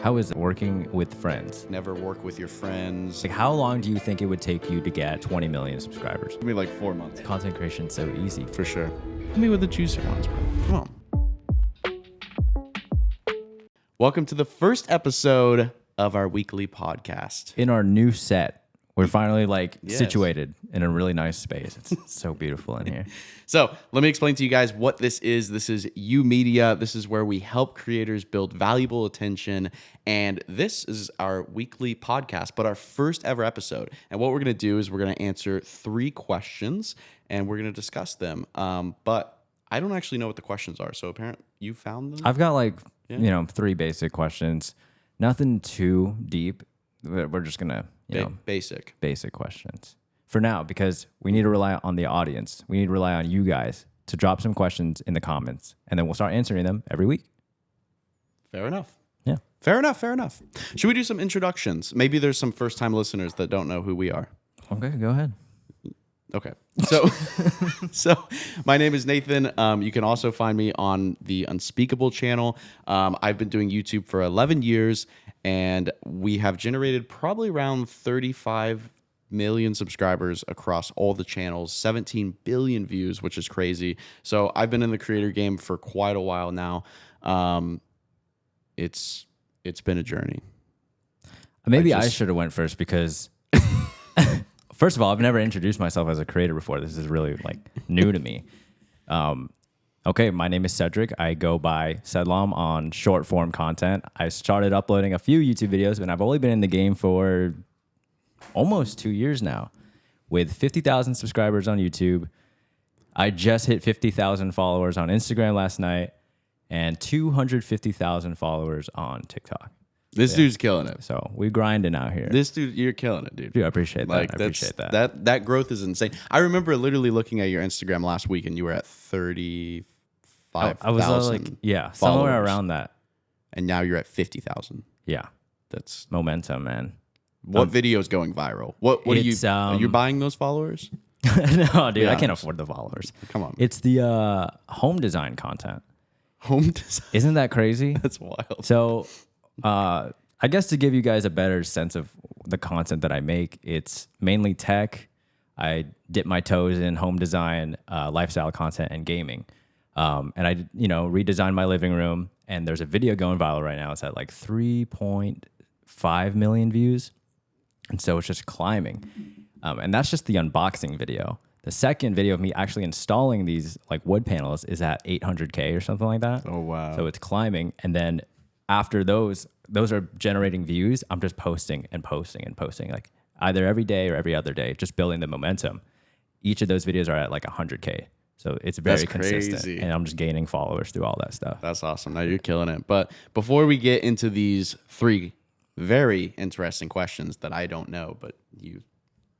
How is it working with friends? Never work with your friends. Like, how long do you think it would take you to get 20 million subscribers? Give me like 4 months. Content creation's so easy. For sure. Hit me with the juicy ones, bro. Come on. Welcome to the first episode of our weekly podcast. In our new set, we're finally Yes. situated in a really nice space. It's so beautiful in here. So let me explain to you guys what this is. This is You Media. This is where we help creators build valuable attention. And this is our weekly podcast, but our first ever episode. And what we're going to do is we're going to answer 3 questions and we're going to discuss them. But I don't actually know what the questions are. So apparently you found them? I've got 3 basic questions. Nothing too deep. We're just going to, basic questions for now, because we need to rely on the audience. We need to rely on you guys to drop some questions in the comments, and then we'll start answering them every week. Fair enough. Yeah. Fair enough. Should we do some introductions? Maybe there's some first-time listeners that don't know who we are. Okay, go ahead. Okay. So my name is Nathan. You can also find me on the Unspeakable channel. I've been doing YouTube for 11 years, and we have generated probably around 35 million subscribers across all the channels, 17 billion views, which is crazy. So I've been in the creator game for quite a while now. It's been a journey. Maybe I should have went first because... First of all, I've never introduced myself as a creator before. This is really new to me. Okay, my name is Cedric. I go by Sedlam on short form content. I started uploading a few YouTube videos, and I've only been in the game for almost 2 years now, with 50,000 subscribers on YouTube. I just hit 50,000 followers on Instagram last night, and 250,000 followers on TikTok. This dude's killing it. So we grinding out here. This dude, you're killing it, dude. Dude, I appreciate that. I appreciate that. That growth is insane. I remember literally looking at your Instagram last week, and you were at 35,000. I was somewhere around that. And now you're at 50,000. Yeah, that's momentum, man. What video is going viral? What are you buying those followers? No, dude, I can't afford the followers. Come on. It's the home design content. Home design. Isn't that crazy? That's wild. So, I guess to give you guys a better sense of the content that I make, it's mainly tech. I dip my toes in home design, lifestyle content, and gaming. And I, redesigned my living room. And there's a video going viral right now. It's at 3.5 million views. And so it's just climbing. And that's just the unboxing video. The second video of me actually installing these wood panels is at 800K or something like that. Oh, wow. So it's climbing. And then after those are generating views, I'm just posting and posting and posting, either every day or every other day, just building the momentum. Each of those videos are at 100K. So it's very consistent. Crazy. And I'm just gaining followers through all that stuff. That's awesome. Now you're killing it. But before we get into these 3 very interesting questions that I don't know, but you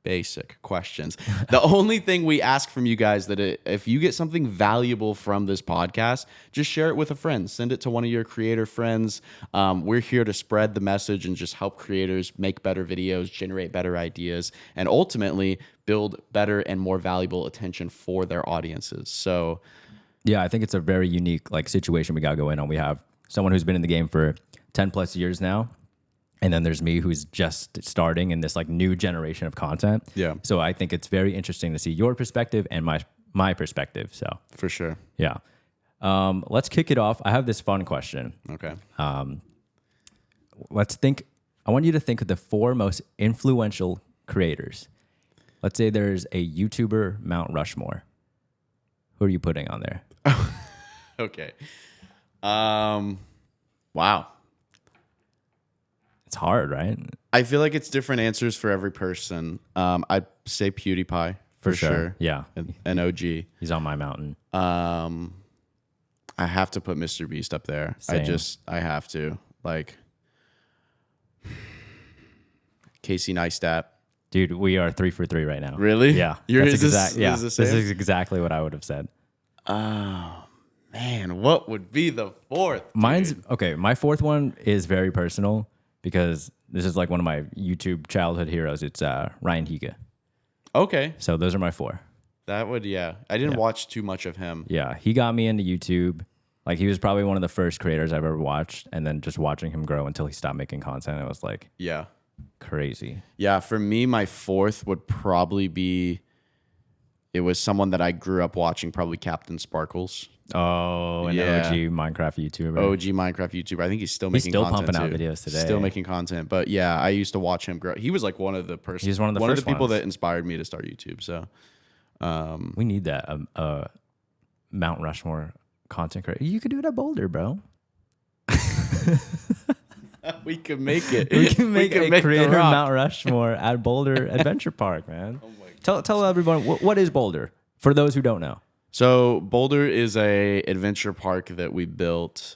basic questions. The only thing we ask from you guys that if you get something valuable from this podcast, just share it with a friend. Send it to one of your creator friends. We're here to spread the message and just help creators make better videos, generate better ideas, and ultimately build better and more valuable attention for their audiences. So, yeah, I think it's a very unique situation we got going on. We have someone who's been in the game for 10 plus years now. And then there's me who's just starting in this new generation of content. Yeah. So I think it's very interesting to see your perspective and my perspective. So for sure. Yeah. Let's kick it off. I have this fun question. Okay. Let's think. I want you to think of the 4 most influential creators. Let's say there's a YouTuber Mount Rushmore. Who are you putting on there? Okay. Wow. It's hard, right? I feel like it's different answers for every person. I'd say PewDiePie for sure. Yeah. An OG. He's on my mountain. I have to put Mr. Beast up there. Same. I have to. Casey Neistat. Dude, we are 3 for 3 right now. Really? Yeah. This is exactly what I would have said. Oh, man. What would be the 4th? Mine's, okay, my 4th one is very personal because this is one of my YouTube childhood heroes. It's Ryan Higa. Okay. So those are my 4. That would, yeah. I didn't watch too much of him. Yeah, he got me into YouTube. Like he was probably one of the first creators I've ever watched, and then just watching him grow until he stopped making content, it was like Yeah. crazy. Yeah, for me, my fourth would probably be, it was someone that I grew up watching, probably Captain Sparkles. Oh, an Yeah. OG Minecraft YouTuber. OG Minecraft YouTuber. I think he's still making still content pumping out too. videos today. Still making content. But yeah, I used to watch him grow. He was like one of the person. He's one of the one first of the people ones. that inspired me to start YouTube. So We need that Mount Rushmore content creator. You could do it at Boulder, bro. we could make it. We can make could a the creator rock. Mount Rushmore at Boulder Adventure Park, man. Tell everyone what is Boulder for those who don't know. So Boulder is a adventure park that we built.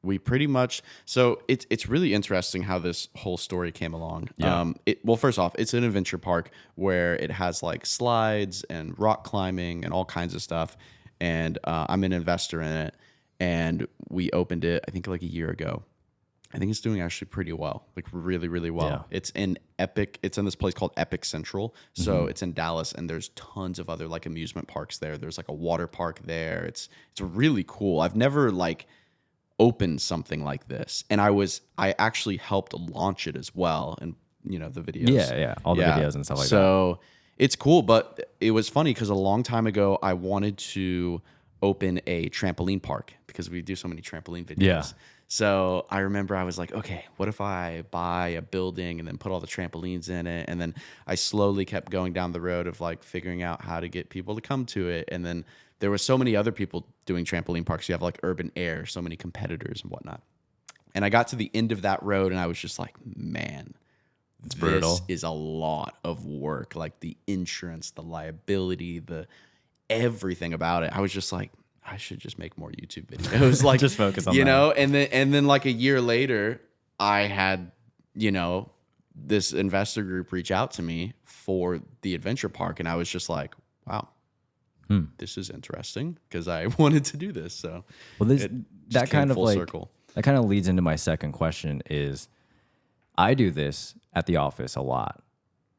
We pretty much, so it's really interesting how this whole story came along. Yeah. Well, first off, it's an adventure park where it has like slides and rock climbing and all kinds of stuff. And I'm an investor in it. And we opened it, I think, like a year ago. I think it's doing actually pretty well, like really, really well. Yeah. It's in this place called Epic Central. So it's in Dallas, and there's tons of other like amusement parks there. There's like a water park there. It's really cool. I've never like opened something like this, and I actually helped launch it as well, and the videos. Yeah, all the videos and stuff like that. So it's cool, but it was funny because a long time ago I wanted to open a trampoline park because we do so many trampoline videos. Yeah. So I remember I was like, okay, what if I buy a building and then put all the trampolines in it? And then I slowly kept going down the road of like figuring out how to get people to come to it. And then there were so many other people doing trampoline parks. You have like Urban Air, so many competitors and whatnot. And I got to the end of that road and I was just like, man, It's brutal. this is a lot of work. Like the insurance, the liability, the everything about it. I was just like, I should just make more YouTube videos. Like Just focus on that. And then like a year later, I had, this investor group reach out to me for the adventure park. And I was just like, wow, this is interesting because I wanted to do this. So Well, that kind of full like circle. that kind of leads into my second question is I do this at the office a lot.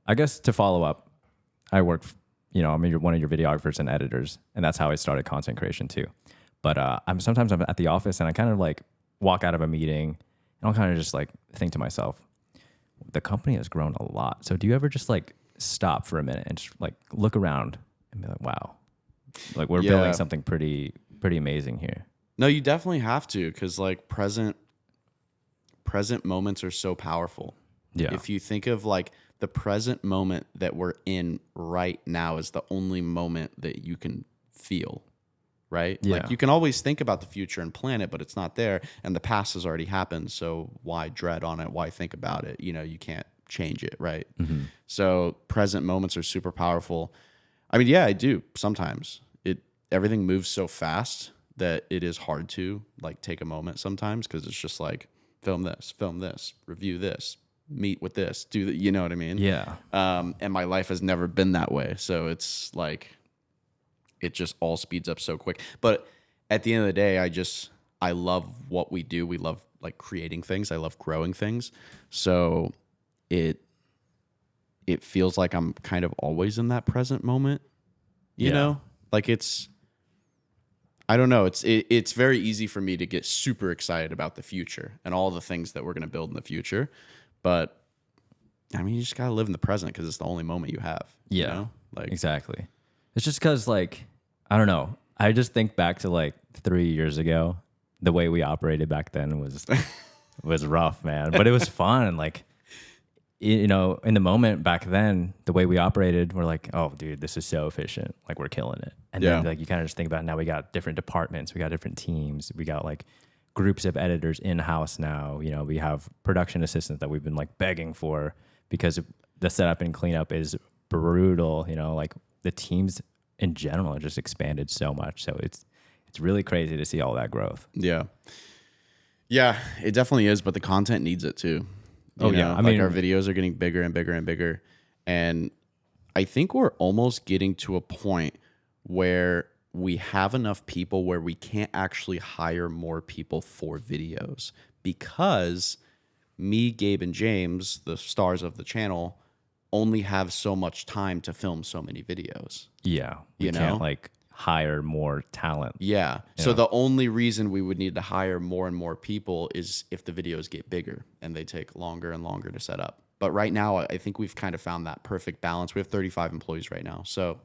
I guess to follow up, I work, I'm one of your videographers and editors, and that's how I started content creation too. But I'm at the office and I kind of like walk out of a meeting and I'll kind of just like think to myself, the company has grown a lot. So do you ever just like stop for a minute and just like look around and be like, wow, like we're building something pretty amazing here? No, you definitely have to because like present moments are so powerful. Yeah. If you think of like the present moment that we're in right now is the only moment that you can feel, right? Yeah. Like you can always think about the future and plan it, but it's not there. And the past has already happened. So why dread on it? Why think about it? You can't change it, right? Mm-hmm. So present moments are super powerful. I mean, yeah, I do sometimes. Everything moves so fast that it is hard to like take a moment sometimes because it's just like film this, review this, meet with this, do that. You know what I mean? Yeah. And my life has never been that way. So it's like, it just all speeds up so quick. But at the end of the day, I love what we do. We love like creating things. I love growing things. So it feels like I'm kind of always in that present moment, you know, like I don't know. It's very easy for me to get super excited about the future and all the things that we're going to build in the future. But I mean, you just got to live in the present because it's the only moment you have. Yeah, you know? Like exactly. It's just because like, I don't know. I just think back to like 3 years ago, the way we operated back then was rough, man, but it was fun. Like, in the moment back then, the way we operated, we're like, oh, dude, this is so efficient. Like, we're killing it. And then like you kind of just think about it, now we got different departments, we got different teams, we got like groups of editors in-house now. We have production assistants that we've been like begging for because the setup and cleanup is brutal. Like the teams in general are just expanded so much. So it's really crazy to see all that growth. Yeah, it definitely is. But the content needs it too. You know? I mean, our videos are getting bigger and bigger and bigger, and I think we're almost getting to a point where we have enough people where we can't actually hire more people for videos because me, Gabe, and James, the stars of the channel, only have so much time to film so many videos. Yeah, we can't like hire more talent. Yeah. So the only reason we would need to hire more and more people is if the videos get bigger and they take longer and longer to set up. But right now, I think we've kind of found that perfect balance. We have 35 employees right now. So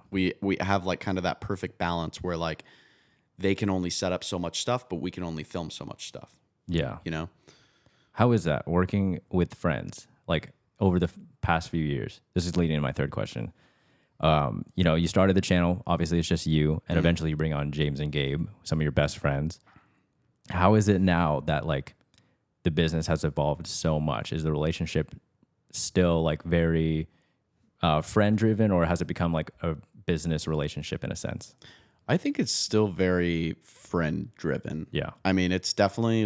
we have like kind of that perfect balance where like they can only set up so much stuff, but we can only film so much stuff. Yeah. You know? How is that working with friends? Like over the past few years, this is leading to my third question. You know, you started the channel, obviously it's just you, and eventually you bring on James and Gabe, some of your best friends. How is it now that like the business has evolved so much? Is the relationship still like very friend driven, or has it become like a business relationship in a sense? I think it's still very friend driven. Yeah. I mean, it's definitely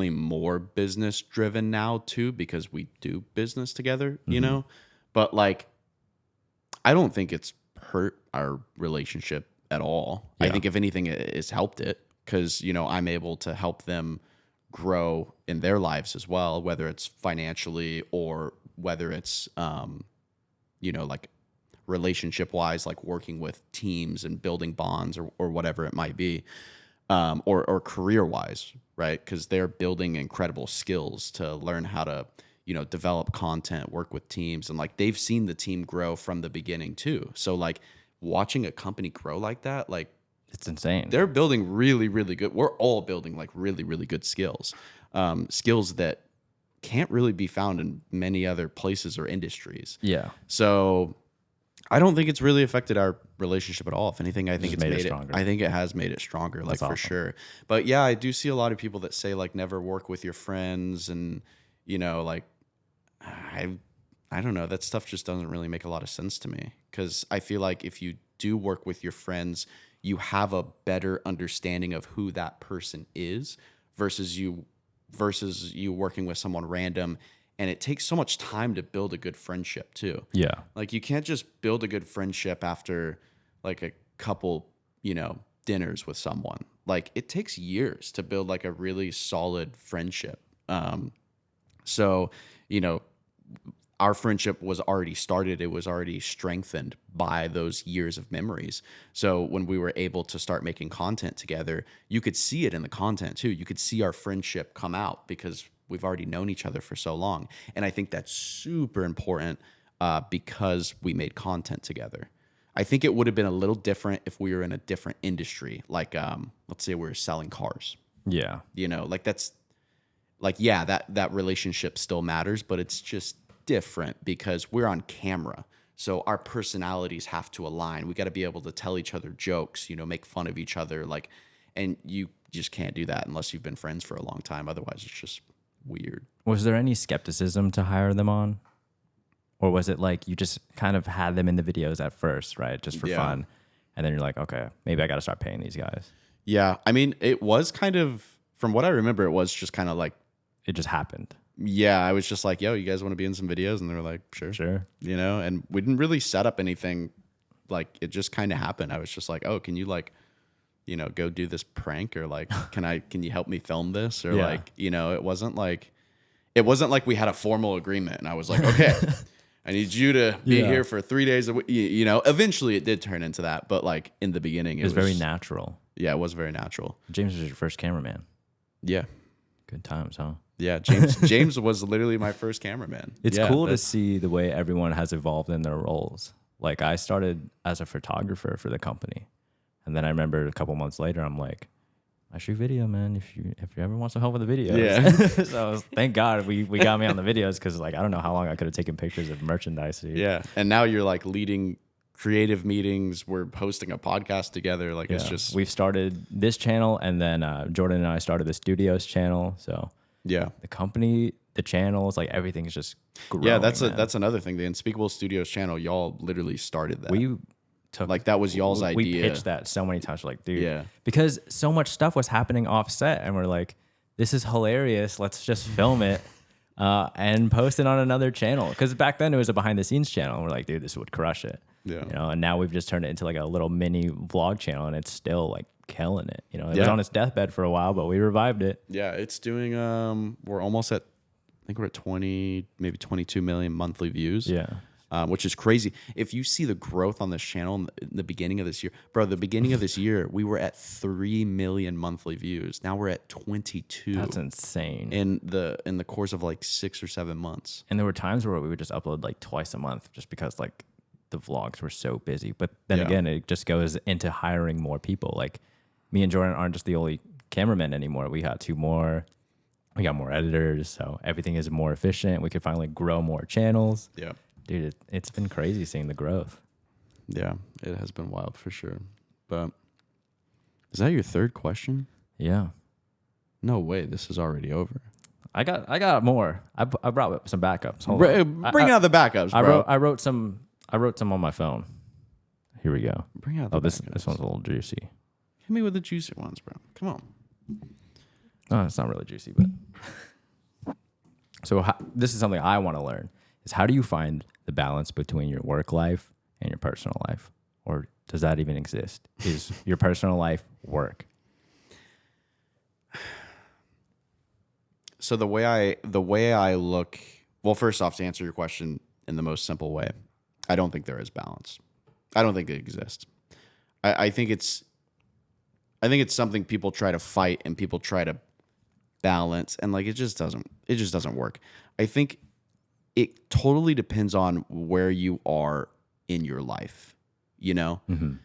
more business driven now too, because we do business together, you know, but like, I don't think it's hurt our relationship at all. Yeah. I think if anything, it's helped it because, you know, I'm able to help them grow in their lives as well, whether it's financially or whether it's, you know, like relationship wise, like working with teams and building bonds or whatever it might be, or career wise, right? Because they're building incredible skills to learn how to, you know, develop content, work with teams, and like they've seen the team grow from the beginning too. So like watching a company grow like that, like It's insane. they're building really, really good. We're all building like really, really good skills, skills that can't really be found in many other places or industries. Yeah. So I don't think it's really affected our relationship at all. If anything, I think Just it's made it made it stronger. I think it has made it stronger, like That's for awesome. sure. But yeah, I do see a lot of people that say like never work with your friends, and you know, like I don't know, that stuff just doesn't really make a lot of sense to me, because I feel like if you do work with your friends, you have a better understanding of who that person is versus you working with someone random. And it takes so much time to build a good friendship too. Yeah. Like you can't just build a good friendship after like a couple, you know, dinners with someone. Like it takes years to build like a really solid friendship. So, you know, our friendship was already started. It was already strengthened by those years of memories. So when we were able to start making content together, you could see it in the content too. You could see our friendship come out because we've already known each other for so long. And I think that's super important because we made content together. I think it would have been a little different if we were in a different industry. Like, let's say we were selling cars. Yeah. You know, like that's like, yeah, that relationship still matters, but it's just different because we're on camera. So our personalities have to align. We got to be able to tell each other jokes, you know, make fun of each other. Like, and you just can't do that unless you've been friends for a long time. Otherwise, it's just weird. Was there any skepticism to hire them on? Or was it like you just kind of had them in the videos at first, right? Just for fun. And then you're like, okay, maybe I got to start paying these guys. Yeah. I mean, it was kind of, from what I remember, it was just kind of like, It just happened. yeah, I was just like, yo, you guys want to be in some videos? And they were like, sure. Sure. You know, and we didn't really set up anything. Like, it just kind of happened. I was just like, oh, can you like, you know, go do this prank, or like, can you help me film this? Or like, you know, it wasn't like we had a formal agreement and I was like, okay, I need you to be here for 3 days a week. You know, eventually it did turn into that. But like in the beginning, It was very natural. Yeah, it was very natural. James was your first cameraman. Yeah. Good times, huh? Yeah. James was literally my first cameraman. It's Yeah, cool to see the way everyone has evolved in their roles. Like I started as a photographer for the company. And then I remember a couple months later, I'm like, I shoot video, man. If you ever want some help with the videos. Yeah. So thank God we got me on the videos, because like I don't know how long I could have taken pictures of merchandise. Dude. Yeah. And now you're like leading creative meetings. We're hosting a podcast together. Like it's just, we've started this channel, and then Jordan and I started the studios channel. So yeah. the company, the channels, like everything is just growing. Yeah, that's man. that's another thing. The Unspeakable Studios channel, y'all literally started that. We took like that was y'all's idea. We pitched that so many times. We're like, dude, Yeah. because so much stuff was happening offset, and we're like, this is hilarious. Let's just film it and post it on another channel. Because back then it was a behind the scenes channel, and we're like, dude, this would crush it. Yeah. You know, and now we've just turned it into like a little mini vlog channel, and it's still like killing it. You know, it was on its deathbed for a while, but we revived it. Yeah, it's doing we're almost at, I think we're at 20, maybe 22 million monthly views. Yeah. which is crazy. If you see the growth on this channel in the beginning of this year, bro, the beginning of this year, we were at 3 million monthly views. Now we're at 22. That's insane. In the course of like 6 or 7 months. And there were times where we would just upload like twice a month just because like the vlogs were so busy. But then again, it just goes into hiring more people. Like me and Jordan aren't just the only cameramen anymore. We got 2 more. We got more editors, so everything is more efficient. We could finally grow more channels. Yeah. Dude, it's been crazy seeing the growth. Yeah, it has been wild for sure. But is that your third question? Yeah. No way, this is already over. I got more. I brought some backups. Hold on. Bring out the backups, bro. I wrote some on my phone. Here we go. Bring out the this backups. one's a little juicy. Hit me with the juicy ones, bro. Come on. Oh, it's not really juicy, but so this is something I want to learn: is how do you find the balance between your work life and your personal life, or does that even exist? Is your personal life work? So the way I look, well, first off, to answer your question in the most simple way, I don't think there is balance. I don't think it exists. I think it's something people try to fight and people try to balance, and like it just doesn't work. I think it totally depends on where you are in your life, you know? Mm-hmm.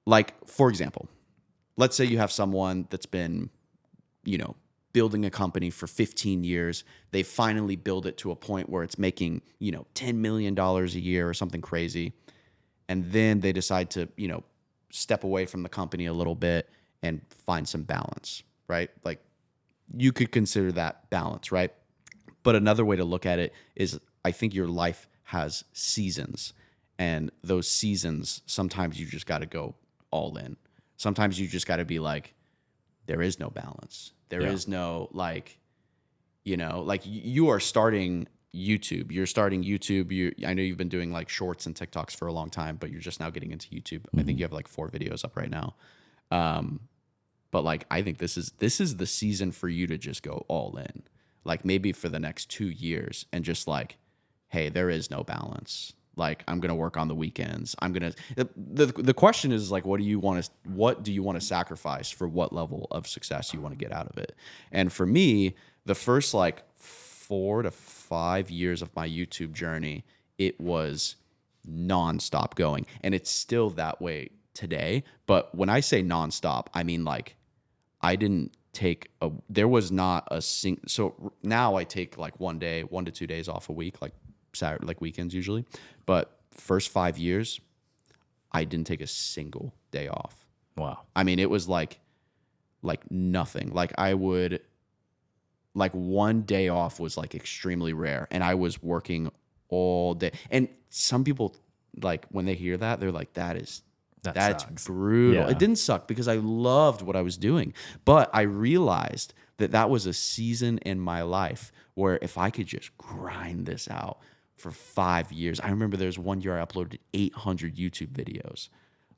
Like, for example, let's say you have someone that's been, you know, building a company for 15 years. They finally build it to a point where it's making, you know, $10 million a year or something crazy. And then they decide to, you know, step away from the company a little bit and find some balance, right? Like, you could consider that balance, right? But another way to look at it is I think your life has seasons, and those seasons, sometimes you just got to go all in. Sometimes you just got to be like, there is no balance. There is no, like, you know, like you are starting YouTube. You're starting YouTube. I know you've been doing like shorts and TikToks for a long time, but you're just now getting into YouTube. Mm-hmm. I think you have like 4 videos up right now. But like, I think this is the season for you to just go all in. Like maybe for the next 2 years and just like, hey, there is no balance. Like I'm gonna work on the weekends. The question is like, what do you want to sacrifice for what level of success you want to get out of it? And for me, the first like 4 to 5 years of my YouTube journey, it was nonstop going, and it's still that way today. But when I say nonstop, I mean like there was not a so now I take like 1 to 2 days off a week, like Saturday, like weekends usually. But first 5 years, I didn't take a single day off. Wow. I mean, it was like nothing. Like I would, like 1 day off was like extremely rare, and I was working all day. And some people, like when they hear that, they're like, that's brutal. Yeah. It didn't suck because I loved what I was doing, but I realized that was a season in my life where if I could just grind this out for 5 years. I remember there was 1 year I uploaded 800 YouTube videos.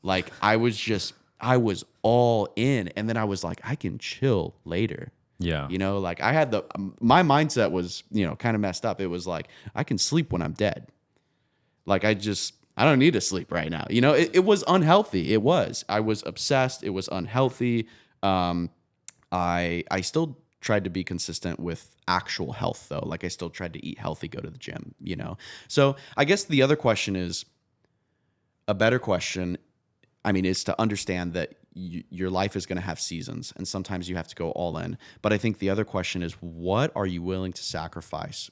Like I was all in, and then I was like, I can chill later. Yeah. You know, like I had my mindset was, you know, kind of messed up. It was like, I can sleep when I'm dead. Like I don't need to sleep right now. You know, it was unhealthy. I was obsessed. It was unhealthy. I still tried to be consistent with actual health though. Like I still tried to eat healthy, go to the gym, you know? So I guess the other question is a better question. I mean, is to understand that your life is going to have seasons, and sometimes you have to go all in. But I think the other question is, what are you willing to sacrifice?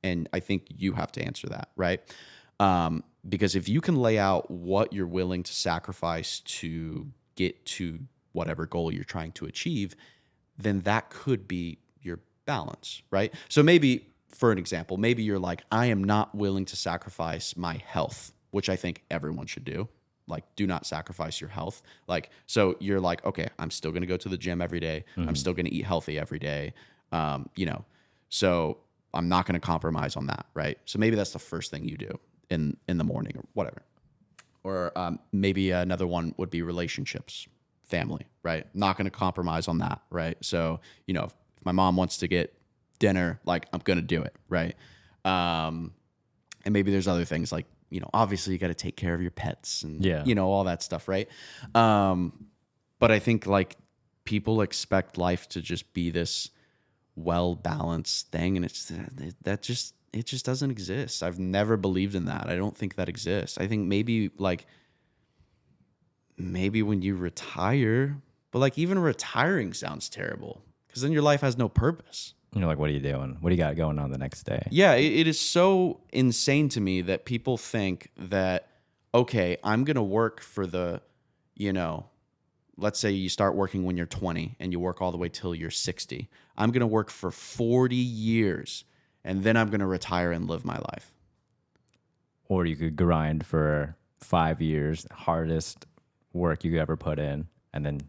And I think you have to answer that, right? Because if you can lay out what you're willing to sacrifice to get to whatever goal you're trying to achieve, then that could be your balance, right? So maybe, for an example, maybe you're like, I am not willing to sacrifice my health, which I think everyone should do. Like, do not sacrifice your health. Like, so you're like, okay, I'm still going to go to the gym every day. Mm-hmm. I'm still going to eat healthy every day. You know, so I'm not going to compromise on that, right? So maybe that's the first thing you do in the morning or whatever. Or maybe another one would be relationships, family, right? Not going to compromise on that, right? So, you know, if my mom wants to get dinner, like I'm going to do it, right? And maybe there's other things like, you know, obviously you got to take care of your pets and, Yeah. you know, all that stuff, right? But I think like people expect life to just be this well-balanced thing, and it just doesn't exist. I've never believed in that. I don't think that exists. I think maybe when you retire, but like even retiring sounds terrible because then your life has no purpose. You're like, what are you doing? What do you got going on the next day? Yeah, it is so insane to me that people think that, okay, I'm going to work for the, you know, let's say you start working when you're 20 and you work all the way till you're 60. I'm going to work for 40 years and then I'm going to retire and live my life. Or you could grind for 5 years, hardest work you could ever put in, and then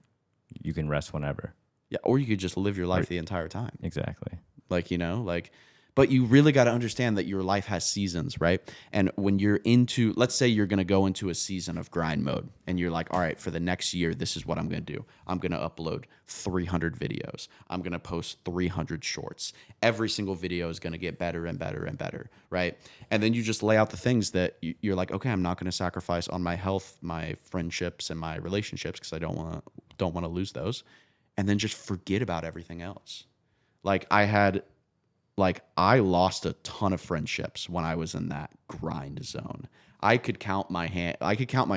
you can rest whenever. Yeah, or you could just live your life the entire time. Exactly. Like, you know, like, but you really got to understand that your life has seasons, right? And when you're into, let's say you're going to go into a season of grind mode and you're like, all right, for the next year, this is what I'm going to do. I'm going to upload 300 videos. I'm going to post 300 shorts. Every single video is going to get better and better and better, right? And then you just lay out the things that you're like, okay, I'm not going to sacrifice on my health, my friendships, and my relationships because I don't want to lose those. And then just forget about everything else. Like I lost a ton of friendships when I was in that grind zone. I could count my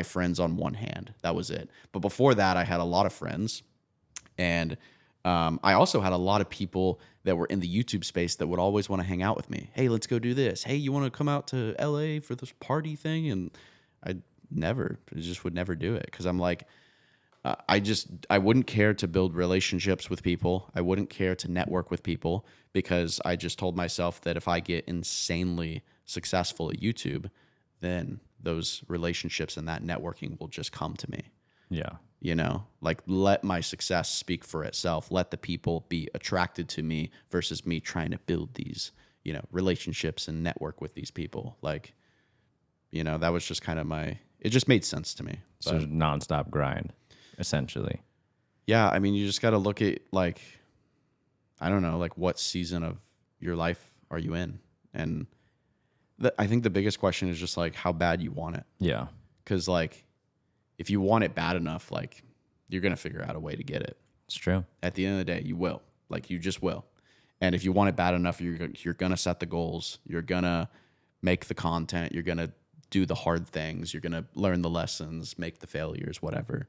friends on one hand. That was it. But before that, I had a lot of friends, and I also had a lot of people that were in the YouTube space that would always want to hang out with me. Hey, let's go do this. Hey, you want to come out to LA for this party thing? And I just would never do it because I'm like, I wouldn't care to build relationships with people. I wouldn't care to network with people because I just told myself that if I get insanely successful at YouTube, then those relationships and that networking will just come to me. Yeah. You know, like let my success speak for itself. Let the people be attracted to me versus me trying to build these, you know, relationships and network with these people. Like, you know, that was just kind of it just made sense to me. So nonstop grind, essentially. Yeah. I mean, you just got to look at like, I don't know, like what season of your life are you in? And I think the biggest question is just like how bad you want it. Yeah. Because like, if you want it bad enough, like you're going to figure out a way to get it. It's true. At the end of the day, you will. Like you just will. And if you want it bad enough, you're going to set the goals. You're going to make the content. You're going to do the hard things. You're going to learn the lessons, make the failures, whatever.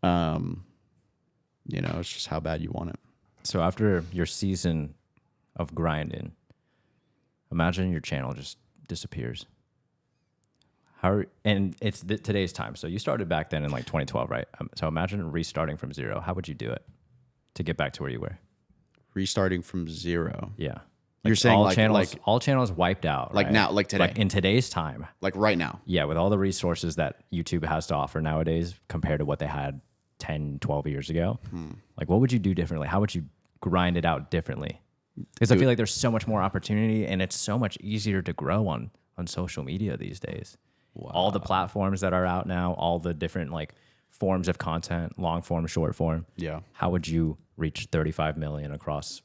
You know, it's just how bad you want it. So after your season of grinding, imagine your channel just disappears. And it's today's time. So you started back then in like 2012, right? So imagine restarting from zero. How would you do it to get back to where you were? Restarting from zero. Yeah. You're saying all channels wiped out. Like right? now, like today. Like in today's time. Like right now. Yeah, with all the resources that YouTube has to offer nowadays compared to what they had 10, 12 years ago. Like what would you do differently? How would you grind it out differently? Because I feel like there's so much more opportunity and it's so much easier to grow on social media these days. Wow. All the platforms that are out now, all the different like forms of content, long form, short form. Yeah. How would you reach 35 million across,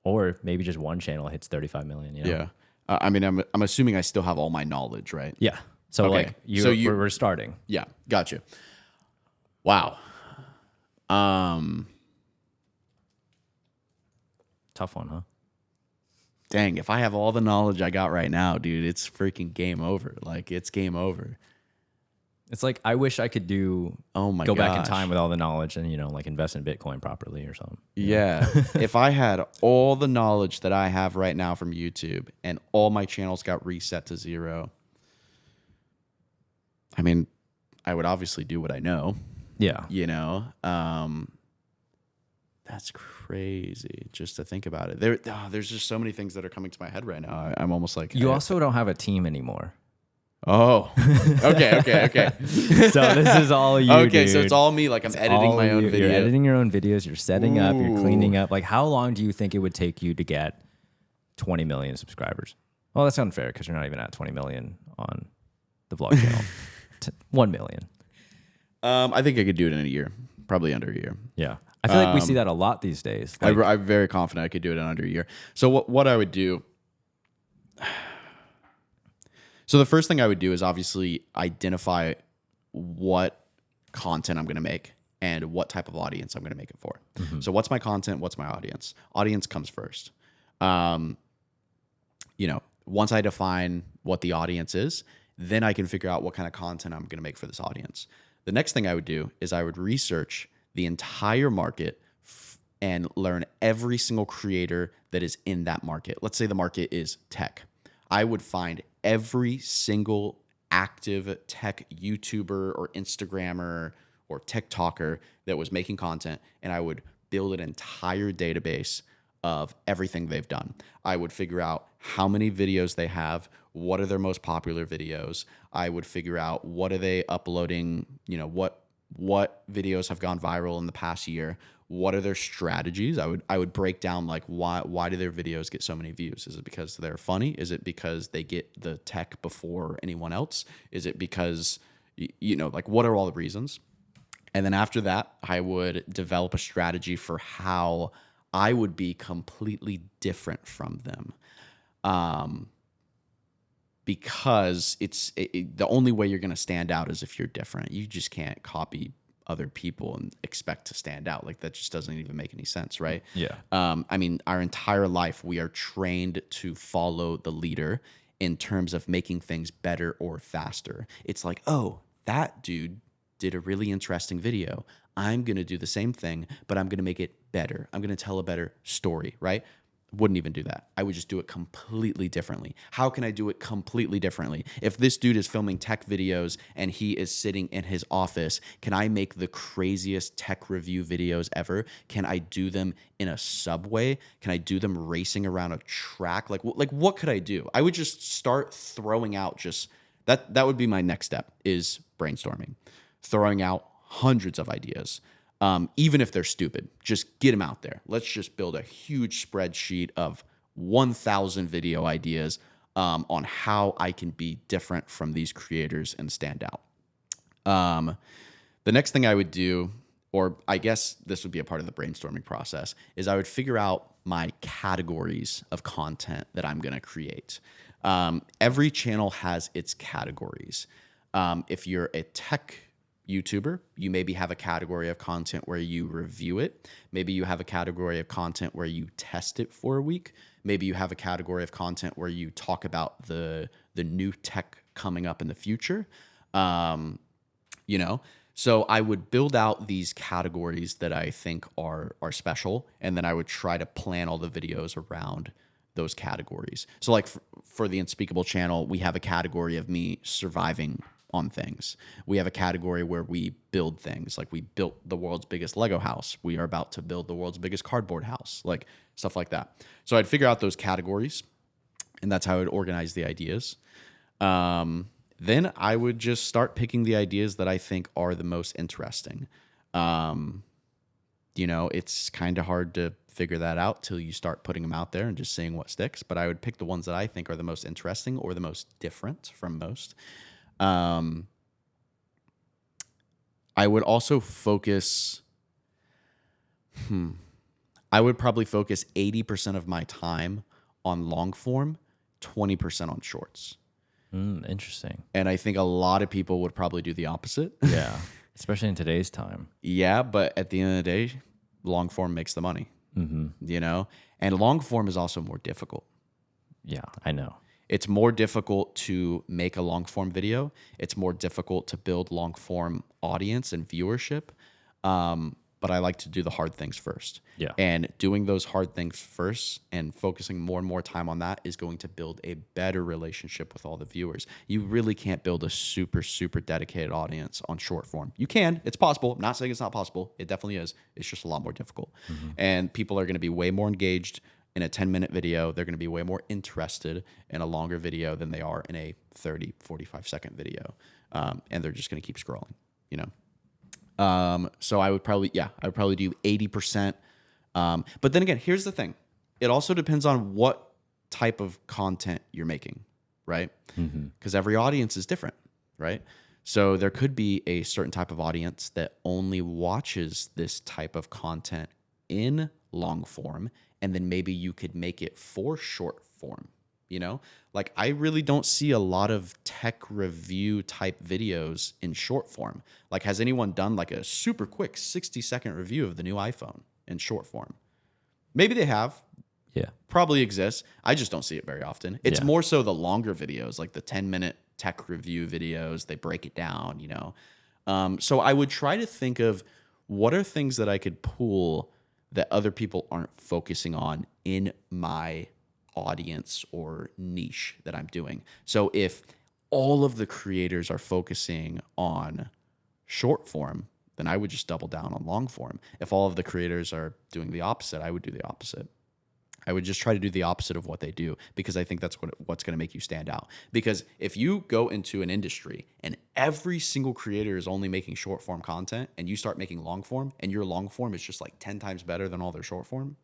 or maybe just one channel hits 35 million? You know? Yeah. I mean, I'm assuming I still have all my knowledge, right? Yeah. So okay. We're starting. Yeah. Gotcha. Wow. Tough one, huh? Dang, if I have all the knowledge I got right now, dude, it's freaking game over. Like, it's game over. It's like, I wish I could go back in time with all the knowledge and, you know, like invest in Bitcoin properly or something. Yeah. If I had all the knowledge that I have right now from YouTube and all my channels got reset to zero, I mean, I would obviously do what I know. Yeah. You know? That's crazy just to think about it. There's just so many things that are coming to my head right now. I'm almost like... You also don't have a team anymore. Oh, okay. So this is all you, okay, dude. so it's all me. Like I'm editing my own video. You're editing your own videos. You're setting up. You're cleaning up. Like how long do you think it would take you to get 20 million subscribers? Well, that's unfair because you're not even at 20 million on the vlog channel. 1 million. I think I could do it in a year. Probably under a year. Yeah. I feel like we see that a lot these days. Like, I'm very confident I could do it in under a year. So what I would do... So the first thing I would do is obviously identify what content I'm going to make and what type of audience I'm going to make it for. So what's my content? What's my audience? Audience comes first. Once I define what the audience is, then I can figure out what kind of content I'm going to make for this audience. The next thing I would do is I would research the entire market and learn every single creator that is in that market. Let's say the market is tech. I would find every single active tech YouTuber or Instagrammer or TikToker that was making content, and I would build an entire database of everything they've done. I would figure out how many videos they have, what are their most popular videos. I would figure out what are they uploading, what videos have gone viral in the past year, what are their strategies. I would break down like why do their videos get so many views? Is it because they're funny? Is it because they get the tech before anyone else? Is it because what are all the reasons? And then after that, I would develop a strategy for how I would be completely different from them. Because the only way you're going to stand out is if you're different. You just can't copy other people and expect to stand out. Like, that just doesn't even make any sense, right? Yeah. Our entire life, we are trained to follow the leader in terms of making things better or faster. It's like, oh, that dude did a really interesting video. I'm going to do the same thing, but I'm going to make it better. I'm going to tell a better story, right? Wouldn't even do that. I would just do it completely differently. How can I do it completely differently? If this dude is filming tech videos and he is sitting in his office, can I make the craziest tech review videos ever? Can I do them in a subway? Can I do them racing around a track? Like what could I do? I would just start throwing out that would be my next step, is brainstorming, throwing out hundreds of ideas. Even if they're stupid, just get them out there. Let's just build a huge spreadsheet of 1,000 video ideas on how I can be different from these creators and stand out. The next thing I would do, or I guess this would be a part of the brainstorming process, is I would figure out my categories of content that I'm going to create. Every channel has its categories. If you're a tech YouTuber, you maybe have a category of content where you review it. Maybe you have a category of content where you test it for a week. Maybe you have a category of content where you talk about the new tech coming up in the future. So I would build out these categories that I think are special, and then I would try to plan all the videos around those categories. So like for the Unspeakable channel, we have a category of me surviving on things. We have a category where we build things. Like, we built the world's biggest Lego house. We are about to build the world's biggest cardboard house, like stuff like that. So I'd figure out those categories, and that's how I would organize the ideas. Then I would just start picking the ideas that I think are the most interesting. It's kind of hard to figure that out till you start putting them out there and just seeing what sticks. But I would pick the ones that I think are the most interesting or the most different from most. I would also focus, I would probably focus 80% of my time on long form, 20% on shorts. Interesting. And I think a lot of people would probably do the opposite. Yeah. Especially in today's time. Yeah. But at the end of the day, long form makes the money, and long form is also more difficult. Yeah, I know. It's more difficult to make a long form video. It's more difficult to build long form audience and viewership. But I like to do the hard things first. Yeah. And doing those hard things first and focusing more and more time on that is going to build a better relationship with all the viewers. You really can't build a super, super dedicated audience on short form. You can. It's possible. I'm not saying it's not possible. It definitely is. It's just a lot more difficult. And people are going to be way more engaged in a 10-minute video. They're going to be way more interested in a longer video than they are in a 30, 45-second video. And they're just going to keep scrolling, So I would probably do 80%. But then again, here's the thing. It also depends on what type of content you're making, right? Because every audience is different, right? So there could be a certain type of audience that only watches this type of content in long form, and then maybe you could make it for short form, You know, like I really don't see a lot of tech review type videos in short form. Like, has anyone done like a super quick 60-second review of the new iPhone in short form? Maybe they have. Yeah. Probably exists. I just don't see it very often. It's Yeah. more so the longer videos, like the 10-minute tech review videos. They break it down, you know. So I would try to think of what are things that I could pull that other people aren't focusing on in my audience or niche that I'm doing. So if all of the creators are focusing on short form, then I would just double down on long form. If all of the creators are doing the opposite, I would do the opposite. I would just try to do the opposite of what they do, because I think that's what's going to make you stand out. Because if you go into an industry and every single creator is only making short form content, and you start making long form, and your long form is just like 10 times better than all their short form,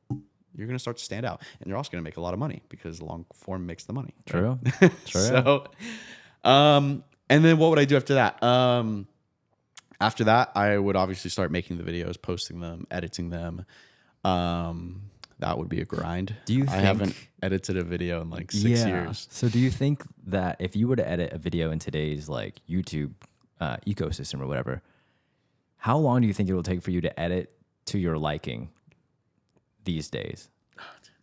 you're going to start to stand out, and you're also going to make a lot of money because long form makes the money. True. Right? True. So, and then what would I do after that? After that, I would obviously start making the videos, posting them, editing them. That would be a grind. I haven't edited a video in like 6 years. So do you think that if you were to edit a video in today's like YouTube ecosystem or whatever, how long do you think it will take for you to edit to your liking these days?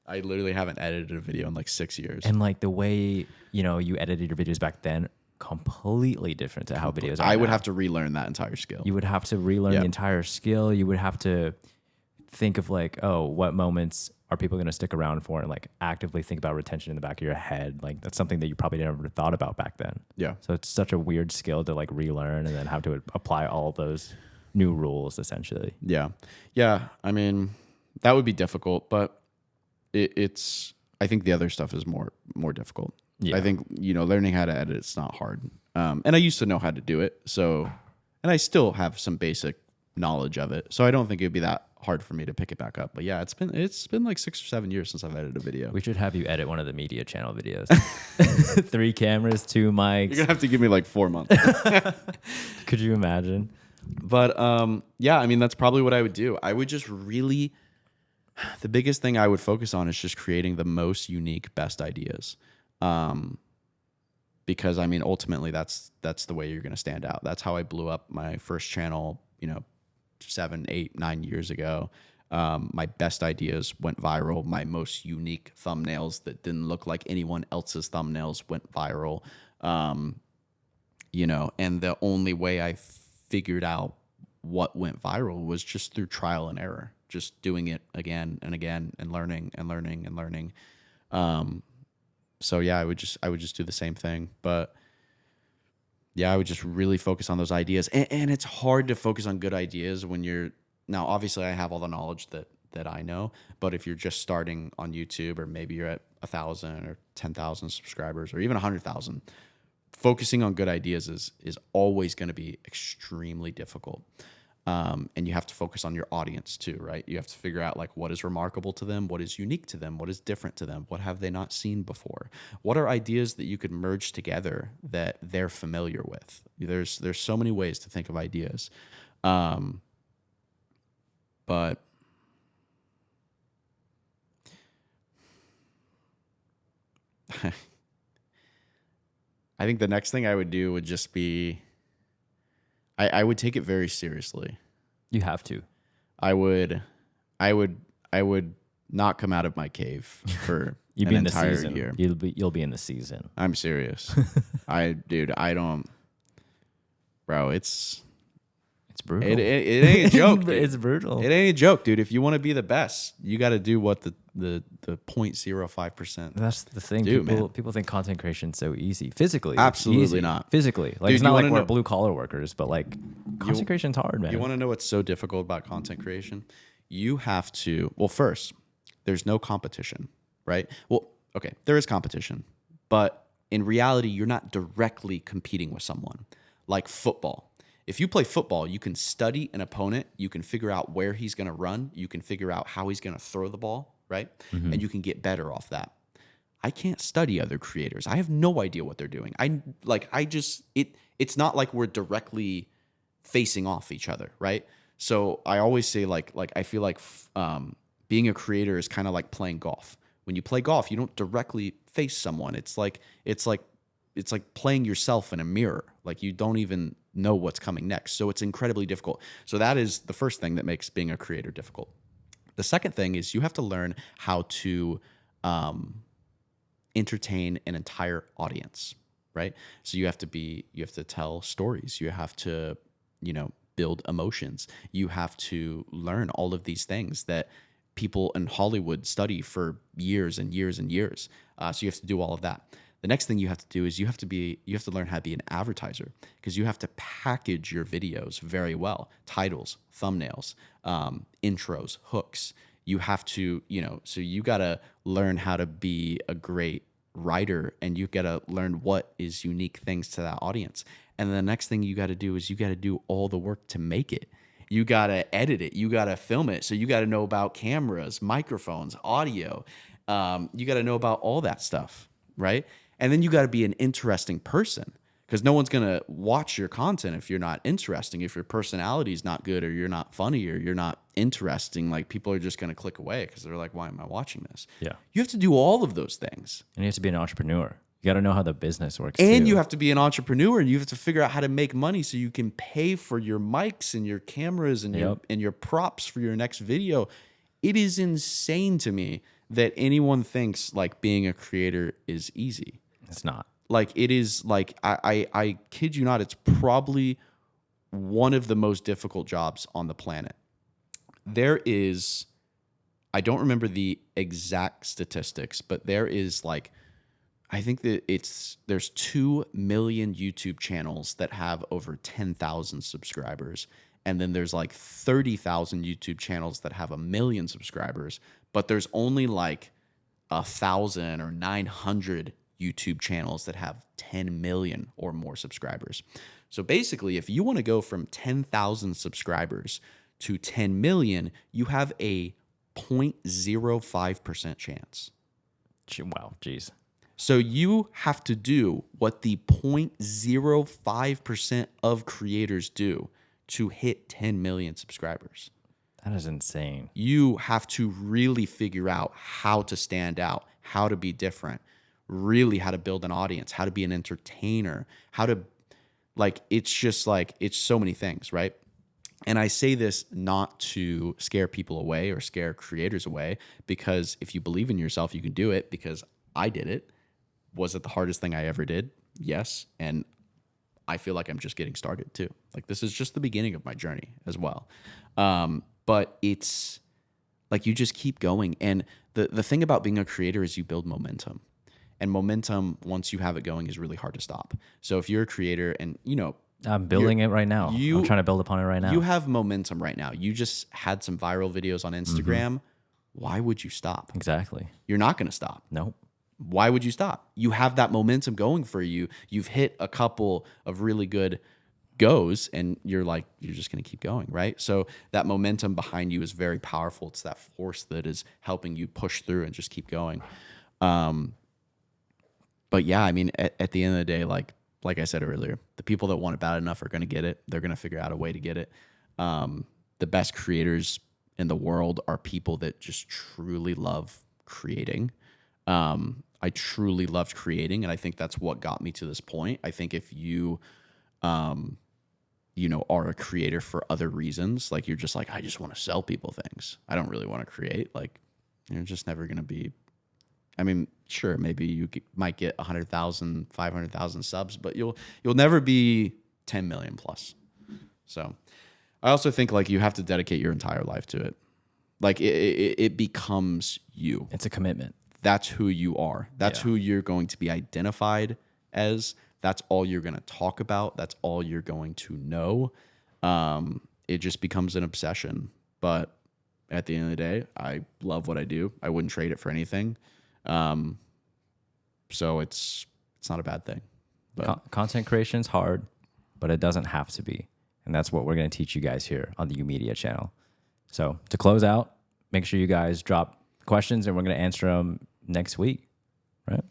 I literally haven't edited a video in like 6 years. And like the way, you know, you edited your videos back then, completely different to how videos are I would now. have to relearn that entire skill. You would have to relearn the entire skill. You would have to think of like, oh, what moments are people going to stick around for, and like actively think about retention in the back of your head. Like that's something that you probably never thought about back then. Yeah. So it's such a weird skill to like relearn and then have to apply all those new rules essentially. Yeah. Yeah. I mean, that would be difficult, but it's, I think the other stuff is more difficult. Yeah. I think, you know, learning how to edit, it's not hard. And I used to know how to do it. So, and I still have some basic knowledge of it. So I don't think it'd be that hard for me to pick it back up. But yeah, it's been like 6 or 7 years since I've edited a video. We should have you edit one of the media channel videos. 3 cameras, 2 mics. You're gonna have to give me like 4 months. Could you imagine? But yeah, I mean, that's probably what I would do. I would just really, the biggest thing I would focus on is just creating the most unique, best ideas. Because I mean, ultimately that's the way you're going to stand out. That's how I blew up my first channel, you know, 7, 8, 9 years ago. My best ideas went viral. My most unique thumbnails that didn't look like anyone else's thumbnails went viral. You know, and the only way I figured out what went viral was just through trial and error, just doing it again and again and learning and learning and learning. So yeah, I would just do the same thing, but yeah, I would just really focus on those ideas. And it's hard to focus on good ideas when you're, now obviously I have all the knowledge that I know, but if you're just starting on YouTube, or maybe you're at 1,000 or 10,000 subscribers or even 100,000, focusing on good ideas is always going to be extremely difficult. And you have to focus on your audience too, right? You have to figure out like what is remarkable to them, what is unique to them, what is different to them, what have they not seen before? What are ideas that you could merge together that they're familiar with? There's so many ways to think of ideas. But I think the next thing I would do would just be, I would take it very seriously. You have to. I would not come out of my cave for You'd an be in the entire season. year. You'll be in the season. I'm serious. Bro, it's brutal. it ain't a joke. Dude. It's brutal. It ain't a joke, dude. If you want to be the best, you got to do what the 0.05%. That's the thing. Man. People think content creation is so easy. Physically, it's Absolutely easy. not. Physically, like Dude, it's not you like wanna we're know- blue collar workers, but like content creation's hard, man. You want to know what's so difficult about content creation? You have to, well, first, there's no competition, right? Well, okay, there is competition, but in reality, you're not directly competing with someone. Like football. If you play football, you can study an opponent, you can figure out where he's going to run, you can figure out how he's going to throw the ball, right? Mm-hmm. And you can get better off that. I can't study other creators. I have no idea what they're doing. It's not like we're directly facing off each other, right? So I always say like I feel like being a creator is kind of like playing golf, when you play golf, you don't directly face someone. It's like playing yourself in a mirror. Like you don't even know what's coming next. So it's incredibly difficult. So that is the first thing that makes being a creator difficult. The second thing is you have to learn how to entertain an entire audience, right? So you have to tell stories. You have to, build emotions. You have to learn all of these things that people in Hollywood study for years and years and years. So you have to do all of that. The next thing you have to do is you have to learn how to be an advertiser, because you have to package your videos very well. Titles, thumbnails, intros, hooks. You have to, so you got to learn how to be a great writer, and you got to learn what is unique things to that audience. And the next thing you got to do is you got to do all the work to make it. You got to edit it. You got to film it. So you got to know about cameras, microphones, audio. You got to know about all that stuff, right? And then you got to be an interesting person, because no one's going to watch your content if you're not interesting. If your personality is not good, or you're not funny, or you're not interesting, like people are just going to click away because they're like, why am I watching this? Yeah. You have to do all of those things. And you have to be an entrepreneur. You got to know how the business works. And too. you have to be an entrepreneur, and you have to figure out how to make money so you can pay for your mics and your cameras and your props for your next video. It is insane to me that anyone thinks like being a creator is easy. It's not. Like it is like I kid you not, it's probably one of the most difficult jobs on the planet. There is, I don't remember the exact statistics, but there is like, I think that there's 2 million YouTube channels that have over 10,000 subscribers. And then there's like 30,000 YouTube channels that have 1 million subscribers, but there's only like 1,000 or 900 YouTube channels that have 10 million or more subscribers. So basically, if you want to go from 10,000 subscribers to 10 million, you have a 0.05% chance. Wow, geez. So you have to do what the 0.05% of creators do to hit 10 million subscribers. That is insane. You have to really figure out how to stand out, how to be different, really how to build an audience, how to be an entertainer, how to, like, it's just like, it's so many things, right? And I say this not to scare people away or scare creators away, because if you believe in yourself, you can do it, because I did it. Was it the hardest thing I ever did? Yes. And I feel like I'm just getting started too. Like this is just the beginning of my journey as well. But it's like you just keep going. And the thing about being a creator is you build momentum. And momentum, once you have it going, is really hard to stop. So if you're a creator and, I'm building it right now. I'm trying to build upon it right now. You have momentum right now. You just had some viral videos on Instagram. Mm-hmm. Why would you stop? Exactly. You're not going to stop. Nope. Why would you stop? You have that momentum going for you. You've hit a couple of really good goes, and you're just going to keep going, right? So that momentum behind you is very powerful. It's that force that is helping you push through and just keep going. But yeah, I mean, at the end of the day, like I said earlier, the people that want it bad enough are going to get it. They're going to figure out a way to get it. The best creators in the world are people that just truly love creating. I truly loved creating, and I think that's what got me to this point. I think if you, are a creator for other reasons, like you're just like, I just want to sell people things. I don't really want to create. Like, you're just never going to be. I mean, sure, maybe you might get 100,000, 500,000 subs, but you'll never be 10 million plus. So, I also think like you have to dedicate your entire life to it. Like it becomes you. It's a commitment. That's who you are. That's who you're going to be identified as. That's all you're going to talk about. That's all you're going to know. It just becomes an obsession. But at the end of the day, I love what I do. I wouldn't trade it for anything. So it's not a bad thing. Content creation is hard, but it doesn't have to be. And that's what we're going to teach you guys here on the U Media channel. So to close out, make sure you guys drop questions, and we're going to answer them next week, right?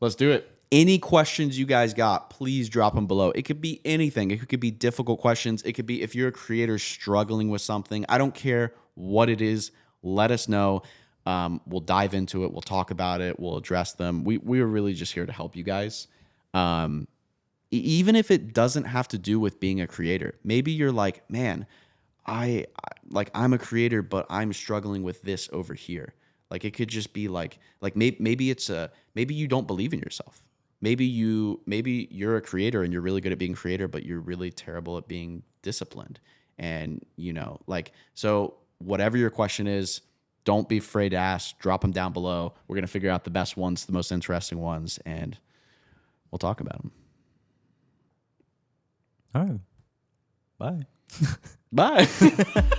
Let's do it. Any questions you guys got, please drop them below. It could be anything. It could be difficult questions. It could be if you're a creator struggling with something. I don't care what it is. Let us know. We'll dive into it. We'll talk about it. We'll address them. We are really just here to help you guys. Even if it doesn't have to do with being a creator, maybe you're like, man, I'm a creator, but I'm struggling with this over here. Like it could just be like maybe you don't believe in yourself. Maybe you're a creator and you're really good at being a creator, but you're really terrible at being disciplined. And so whatever your question is, don't be afraid to ask. Drop them down below. We're gonna figure out the best ones, the most interesting ones, and we'll talk about them. All right. Bye. Bye.